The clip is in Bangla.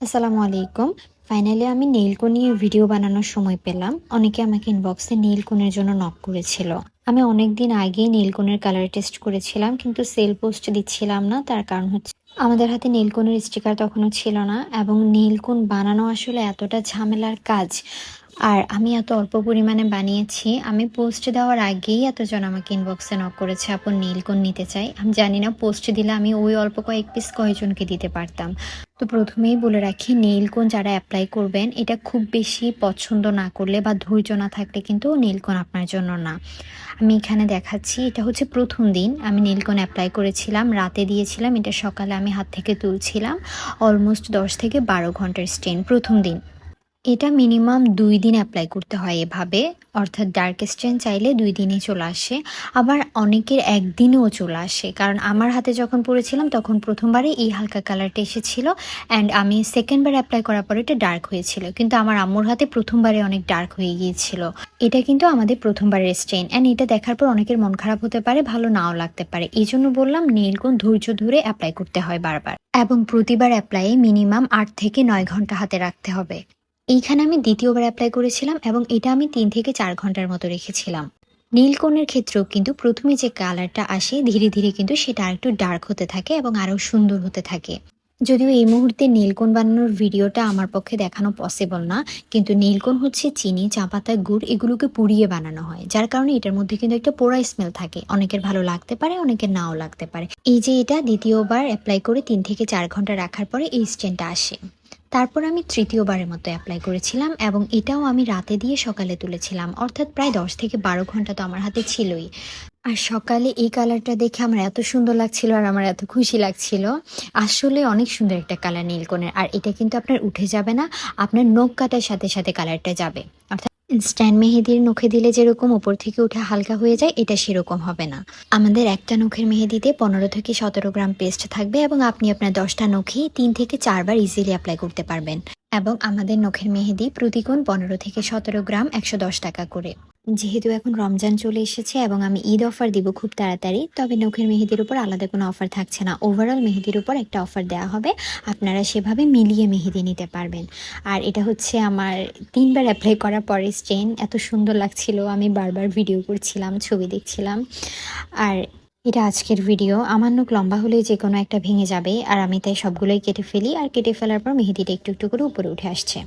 আসসালামু আলাইকুম। ফাইনালি আমি নেইল কোন নিয়ে ভিডিও বানানোর সময় পেলাম। অনেকে আমাকে ইনবক্সে নেইল কোনের জন্য নক করেছিল। আমি অনেকদিন আগেই নেইল কোনের কালার টেস্ট করেছিলাম, কিন্তু সেল পোস্ট দিচ্ছিলাম না। তার কারণ হচ্ছে আমাদের হাতে নেইল কোনের স্টিকার তখনও ছিল না, এবং নেইল কোন বানানো আসলে এতটা ঝামেলার কাজ। আর আমি এত অল্প পরিমাণে বানিয়েছি, আমি পোস্ট দেওয়ার আগেই এতজন আমাকে ইনবক্সে নক করেছে, আপু নেইল কোন নিতে চাই। আমি জানি না পোস্ট দিলে আমি ওই অল্প কয়েক পিস কয়জনকে দিতে পারতাম। তো প্রথমেই বলে রাখি, নেইল কোন যারা অ্যাপ্লাই করবেন, এটা খুব বেশি পছন্দ না করলে বা ধৈর্য না থাকলে কিন্তু নেইল কোন আপনার জন্য না। আমি এখানে দেখাচ্ছি, এটা হচ্ছে প্রথম দিন আমি নেইল কোন অ্যাপ্লাই করেছিলাম, রাতে দিয়েছিলাম, এটা সকালে আমি হাত থেকে তুলছিলাম। অলমোস্ট 10 থেকে 12 ঘন্টার স্টেন প্রথম দিন। এটা মিনিমাম 2 দিন অ্যাপ্লাই করতে হয় এভাবে, অর্থাৎ ডার্ক স্টেন চাইলে 2 দিনে চলে আসে। আবার অনেকের 1 দিনেও চলে আসে, কারণ আমার হাতে যখন পড়েছিলাম তখন প্রথমবারে এই হালকা কালারটা এসেছিল, অ্যান্ড আমি সেকেন্ড বার অ্যাপ্লাই করার পরে এটা ডার্ক হয়েছিল, কিন্তু আমার আম্মুর হাতে প্রথমবারে অনেক ডার্ক হয়ে গিয়েছিল। এটা কিন্তু আমাদের প্রথমবারের স্টেন, অ্যান্ড এটা দেখার পর অনেকের মন খারাপ হতে পারে, ভালো নাও লাগতে পারে। এই জন্য বললাম নেইল কোন ধৈর্য ধরে অ্যাপ্লাই করতে হয় বারবার, এবং প্রতিবার অ্যাপ্লাই মিনিমাম 8 থেকে 9 ঘন্টা হাতে রাখতে হবে। এইখানে আমি দ্বিতীয়বার অ্যাপ্লাই করেছিলাম, এবং এটা আমি 3 থেকে 4 ঘন্টার মতো রেখেছিলাম। নীল কোণের ক্ষেত্রেও কিন্তু প্রথমে যে কালারটা আসে ধীরে ধীরে কিন্তু সেটা আরেকটু ডার্ক হতে থাকে এবং আরও সুন্দর হতে থাকে। যদিও এই মুহূর্তে নীলকোণ বানানোর ভিডিওটা আমার পক্ষে দেখানো পসিবল না, কিন্তু নীলকোণ হচ্ছে চিনি, চা পাতা, গুড় এগুলোকে পুড়িয়ে বানানো হয়, যার কারণে এটার মধ্যে কিন্তু একটা পোড়া স্মেল থাকে। অনেকের ভালো লাগতে পারে, অনেকের নাও লাগতে পারে। এই যে এটা দ্বিতীয়বার অ্যাপ্লাই করে 3 থেকে 4 ঘন্টা রাখার পরে এই স্টেনটা আসে। তারপর আমি তৃতীয়বারের মতো অ্যাপ্লাই করেছিলাম, এবং এটাও আমি রাতে দিয়ে সকালে তুলেছিলাম, অর্থাৎ প্রায় 10 থেকে 12 ঘন্টা তো আমার হাতে ছিলই। আর সকালে এই কালারটা দেখে আমার এত সুন্দর লাগছিল আর আমার এত খুশি লাগছিল। আসলে অনেক সুন্দর একটা কালার নীলকোণের, আর এটা কিন্তু আপনার উঠে যাবে না, আপনার নখ কাটার সাথে সাথে কালারটা যাবে। অর্থাৎ স্ট্যান্ড মেহেদির নখে দিলে যেরকম উপর থেকে উঠে হালকা হয়ে যায়, এটা সেরকম হবে না। আমাদের একটা নখের মেহেদিতে 15 থেকে 17 গ্রাম পেস্ট থাকবে, এবং আপনি আপনার 10টা নখেই 3 থেকে 4 বার ইজিলি অ্যাপ্লাই করতে পারবেন। এবং আমাদের নখের মেহেদি প্রতিকোণ 15 থেকে 17 গ্রাম 110 টাকা করে। যেহেতু এখন রমজান চলে এসেছে এবং আমি ঈদ অফার দিব খুব তাড়াতাড়ি, তবে নখের মেহেদির উপর আলাদা কোনো অফার থাকছে না, ওভারঅল মেহেদির উপর একটা অফার দেওয়া হবে। আপনারা সেভাবে মিলিয়ে মেহেদি নিতে পারবেন। আর এটা হচ্ছে আমার 3বার অ্যাপ্লাই করার পরে স্টেন, এত সুন্দর লাগছিল, আমি বারবার ভিডিও করছিলাম, ছবি দেখছিলাম। আর এটা আজকের ভিডিও। আমার নখ লম্বা হলে যে কোনো একটা ভেঙে যাবে, আর আমি তাই সবগুলোই কেটে ফেলি, আর কেটে ফেলার পর মেহেদিটা একটু একটু করে উপরে উঠে আসছে।